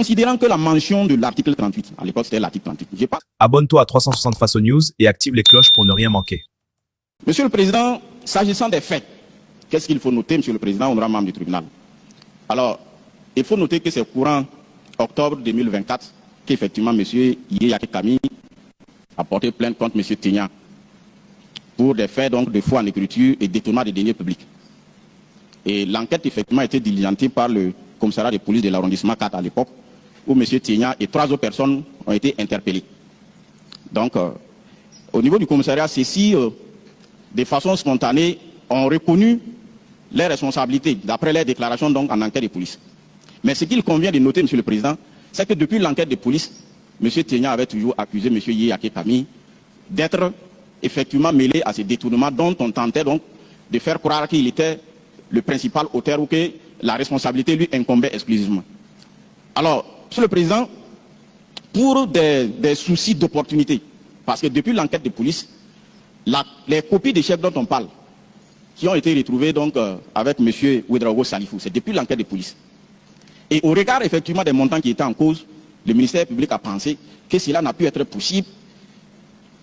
considérant que la mention de l'article 38, à l'époque c'était l'article 38, j'ai pas... Abonne-toi à 360 Face aux News et active les cloches pour ne rien manquer. Monsieur le Président, s'agissant des faits, qu'est-ce qu'il faut noter, Monsieur le Président, honorable membre du tribunal? Alors, il faut noter que c'est courant octobre 2024 qu'effectivement M. Yeye Kami a porté plainte contre M. Ténia pour des faits donc, de faux en écriture et détournement des deniers publics. Et l'enquête effectivement a été diligentée par le commissariat de police de l'arrondissement 4 à l'époque, où M. Ténia et 3 autres personnes ont été interpellées. Donc, au niveau du commissariat, ceux-ci, de façon spontanée, ont reconnu les responsabilités, d'après les déclarations donc, en enquête de police. Mais ce qu'il convient de noter, Monsieur le Président, c'est que depuis l'enquête de police, M. Ténia avait toujours accusé M. Yeye Kami d'être effectivement mêlé à ces détournements dont on tentait donc de faire croire qu'il était le principal auteur ou que la responsabilité lui incombait exclusivement. Alors, Monsieur le Président, pour des soucis d'opportunité, parce que depuis l'enquête de police, les copies des chefs dont on parle, qui ont été retrouvées donc, avec M. Ouedraogo Salifou, c'est depuis l'enquête de police. Et au regard effectivement des montants qui étaient en cause, le ministère public a pensé que cela n'a pu être possible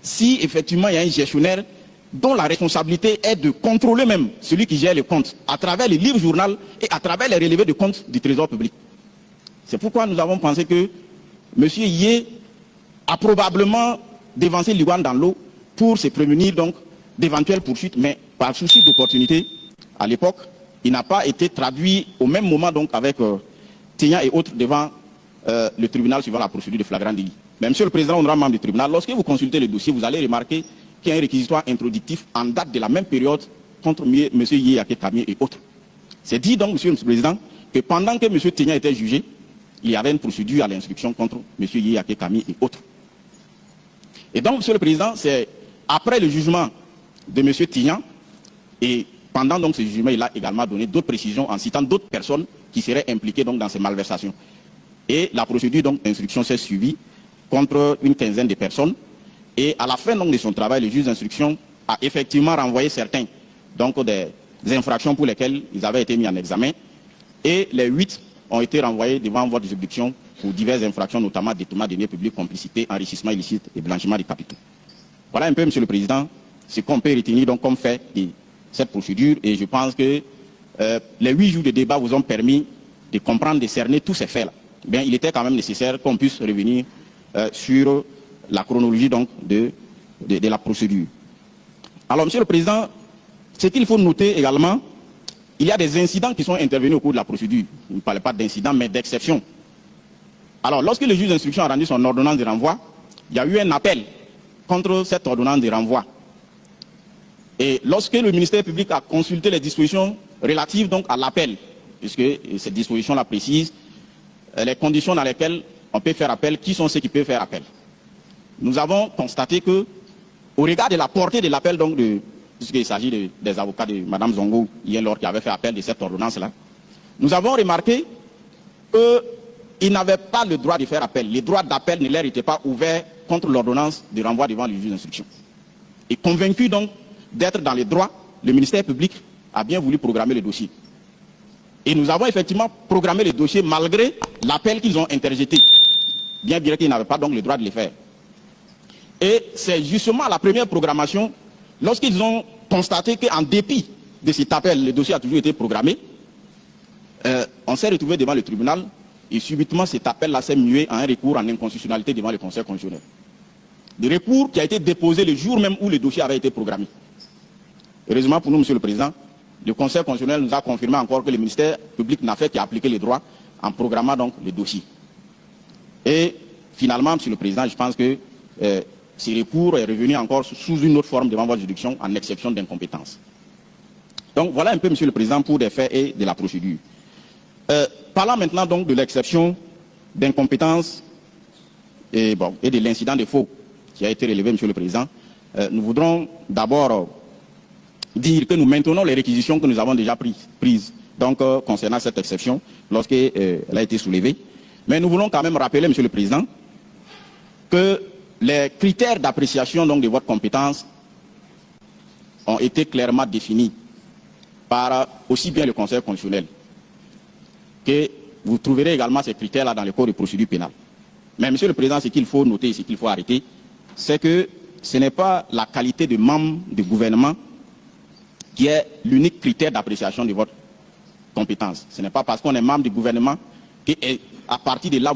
si effectivement il y a un gestionnaire dont la responsabilité est de contrôler même celui qui gère les comptes à travers les livres journal et à travers les relevés de comptes du Trésor public. C'est pourquoi nous avons pensé que M. Yeye a probablement dévancé l'Iwan dans l'eau pour se prémunir donc d'éventuelles poursuites, mais par souci d'opportunité, à l'époque, il n'a pas été traduit au même moment donc avec Ténia et autres devant le tribunal suivant la procédure de flagrant délit. Mais Monsieur le Président, honorable membre du tribunal, lorsque vous consultez le dossier, vous allez remarquer qu'il y a un réquisitoire introductif en date de la même période contre M. Yeye Kami et autres. C'est dit donc, Monsieur le Président, que pendant que M. Ténia était jugé, il y avait une procédure à l'instruction contre M. Yeye Kami et autres. Et donc, Monsieur le Président, c'est après le jugement de M. Ténia, et pendant donc ce jugement, il a également donné d'autres précisions en citant d'autres personnes qui seraient impliquées donc dans ces malversations. Et la procédure donc d'instruction s'est suivie contre une quinzaine de personnes. Et à la fin donc, de son travail, le juge d'instruction a effectivement renvoyé certains donc, des infractions pour lesquelles ils avaient été mis en examen. Et les 8 ont été renvoyés devant votre juridiction pour diverses infractions, notamment détournement de deniers publics, complicité, enrichissement illicite et blanchiment des capitaux. Voilà un peu, Monsieur le Président, ce qu'on peut retenir donc, comme fait de cette procédure. Et je pense que les 8 jours de débat vous ont permis de comprendre, de cerner tous ces faits-là. Bien, il était quand même nécessaire qu'on puisse revenir sur la chronologie donc, de la procédure. Alors, Monsieur le Président, ce qu'il faut noter également, il y a des incidents qui sont intervenus au cours de la procédure. Il ne parlait pas d'incidents, mais d'exceptions. Alors, lorsque le juge d'instruction a rendu son ordonnance de renvoi, il y a eu un appel contre cette ordonnance de renvoi. Et lorsque le ministère public a consulté les dispositions relatives donc, à l'appel, puisque cette disposition-là précise les conditions dans lesquelles on peut faire appel, qui sont ceux qui peuvent faire appel. Nous avons constaté que, au regard de la portée de l'appel, donc puisqu'il s'agit des avocats de Mme Zongo, hier lors qui avait fait appel de cette ordonnance-là, nous avons remarqué qu'ils n'avaient pas le droit de faire appel. Les droits d'appel ne leur étaient pas ouverts contre l'ordonnance de renvoi devant le juge d'instruction. Et convaincu donc d'être dans les droits, le ministère public a bien voulu programmer le dossier. Et nous avons effectivement programmé le dossier malgré l'appel qu'ils ont interjeté, bien qu'ils n'avaient pas donc le droit de le faire. Et c'est justement à la première programmation, lorsqu'ils ont constaté qu'en dépit de cet appel, le dossier a toujours été programmé, on s'est retrouvé devant le tribunal et subitement cet appel-là s'est mué en un recours en inconstitutionnalité devant le Conseil constitutionnel. Le recours qui a été déposé le jour même où le dossier avait été programmé. Heureusement pour nous, Monsieur le Président, le Conseil constitutionnel nous a confirmé encore que le ministère public n'a fait qu'appliquer les droits en programmant donc le dossier. Et finalement, Monsieur le Président, je pense que ce recours est revenu encore sous une autre forme devant votre juridiction en exception d'incompétence. Donc voilà un peu, Monsieur le Président, pour des faits et de la procédure. Parlant maintenant donc de l'exception d'incompétence et de l'incident de faux qui a été relevé, Monsieur le Président, nous voudrons d'abord dire que nous maintenons les réquisitions que nous avons déjà prises donc, concernant cette exception lorsqu'elle a été soulevée. Mais nous voulons quand même rappeler, Monsieur le Président, que les critères d'appréciation de votre compétence ont été clairement définis par aussi bien le Conseil constitutionnel que vous trouverez également ces critères-là dans le code de procédure pénale. Mais Monsieur le Président, ce qu'il faut noter, ce qu'il faut arrêter, c'est que ce n'est pas la qualité de membre du gouvernement qui est l'unique critère d'appréciation de votre compétence. Ce n'est pas parce qu'on est membre du gouvernement qu'à partir de là,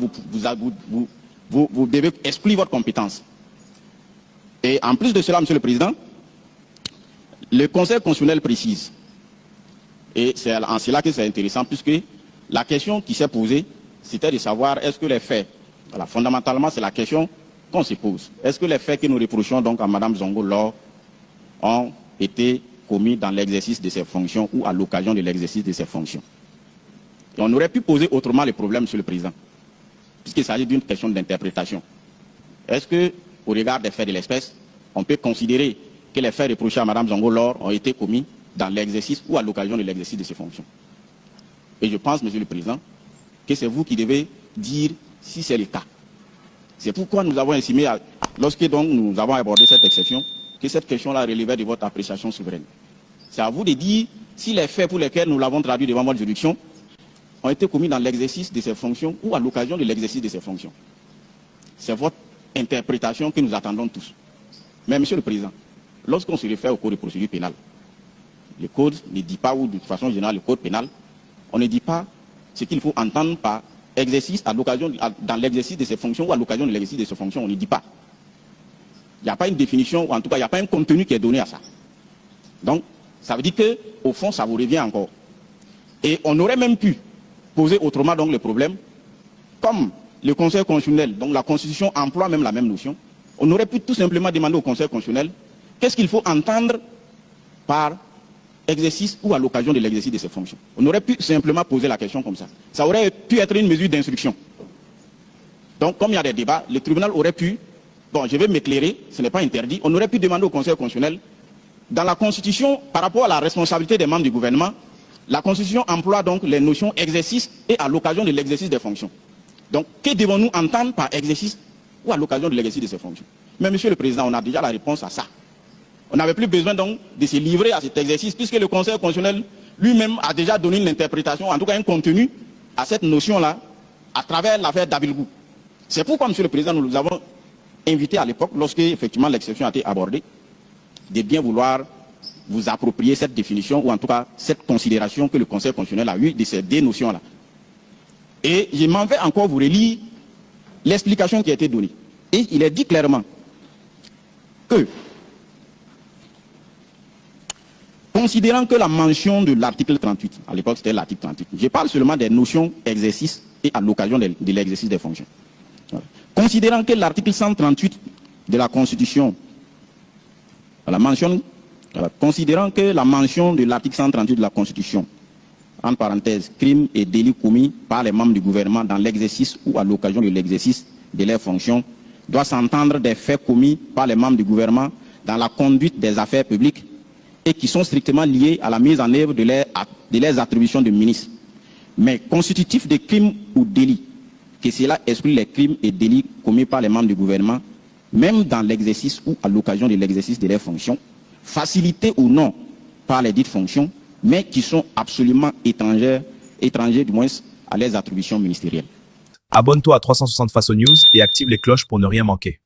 vous devez exclure votre compétence. Et en plus de cela, Monsieur le Président, le Conseil constitutionnel précise, et c'est en cela que c'est intéressant, puisque la question qui s'est posée, c'était de savoir est-ce que les faits, voilà, fondamentalement c'est la question qu'on se pose, est-ce que les faits que nous reprochons donc à Mme Zongo Lor ont été commis dans l'exercice de ses fonctions ou à l'occasion de l'exercice de ses fonctions. Et on aurait pu poser autrement le problème, Monsieur le Président, puisqu'il s'agit d'une question d'interprétation. Est-ce que, au regard des faits de l'espèce, on peut considérer que les faits reprochés à Mme Zongo Lor ont été commis dans l'exercice ou à l'occasion de l'exercice de ses fonctions? Et je pense, Monsieur le Président, que c'est vous qui devez dire si c'est le cas. C'est pourquoi nous avons estimé, lorsque donc nous avons abordé cette exception, que cette question-là relevait de votre appréciation souveraine. C'est à vous de dire si les faits pour lesquels nous l'avons traduit devant votre juridiction ont été commis dans l'exercice de ses fonctions ou à l'occasion de l'exercice de ses fonctions. C'est votre interprétation que nous attendons tous. Mais, Monsieur le Président, lorsqu'on se réfère au Code de procédure pénale, le Code ne dit pas, ou de façon générale, le Code pénal, on ne dit pas ce qu'il faut entendre par exercice à l'occasion, dans l'exercice de ses fonctions ou à l'occasion de l'exercice de ses fonctions, on ne dit pas. Il n'y a pas une définition, ou en tout cas, il n'y a pas un contenu qui est donné à ça. Donc, ça veut dire qu'au fond, ça vous revient encore. Et on aurait même pu poser autrement donc le problème, comme le Conseil constitutionnel, donc la Constitution emploie même la même notion, on aurait pu tout simplement demander au Conseil constitutionnel qu'est-ce qu'il faut entendre par exercice ou à l'occasion de l'exercice de ses fonctions. On aurait pu simplement poser la question comme ça. Ça aurait pu être une mesure d'instruction. Donc, comme il y a des débats, le tribunal aurait pu, bon, je vais m'éclairer, ce n'est pas interdit, on aurait pu demander au Conseil constitutionnel, dans la Constitution, par rapport à la responsabilité des membres du gouvernement, la Constitution emploie donc les notions exercice et à l'occasion de l'exercice des fonctions. Donc, que devons-nous entendre par exercice ou à l'occasion de l'exercice de ces fonctions? Mais Monsieur le Président, on a déjà la réponse à ça. On n'avait plus besoin donc de se livrer à cet exercice, puisque le Conseil constitutionnel lui-même a déjà donné une interprétation, en tout cas un contenu, à cette notion-là, à travers l'affaire d'Abilgou. C'est pourquoi, Monsieur le Président, nous avons invité à l'époque, lorsque effectivement l'exception a été abordée, de bien vouloir vous approprier cette définition, ou en tout cas cette considération que le Conseil constitutionnel a eue de ces deux notions-là. Et je m'en vais encore vous relire l'explication qui a été donnée. Et il est dit clairement que, considérant que la mention de l'article 38, à l'époque c'était l'article 38, je parle seulement des notions exercice et à l'occasion de l'exercice des fonctions. Voilà. Considérant que l'article 138 de la Constitution, considérant que la mention de l'article 138 de la Constitution, en parenthèse, crimes et délits commis par les membres du gouvernement dans l'exercice ou à l'occasion de l'exercice de leurs fonctions, doit s'entendre des faits commis par les membres du gouvernement dans la conduite des affaires publiques et qui sont strictement liés à la mise en œuvre de leurs attributions de ministre, mais constitutifs de crimes ou délits, que cela exclut les crimes et délits commis par les membres du gouvernement, même dans l'exercice ou à l'occasion de l'exercice de leurs fonctions, facilités ou non par les dites fonctions, mais qui sont absolument étrangers du moins à leurs attributions ministérielles. Abonne-toi à 360 Face aux News et active les cloches pour ne rien manquer.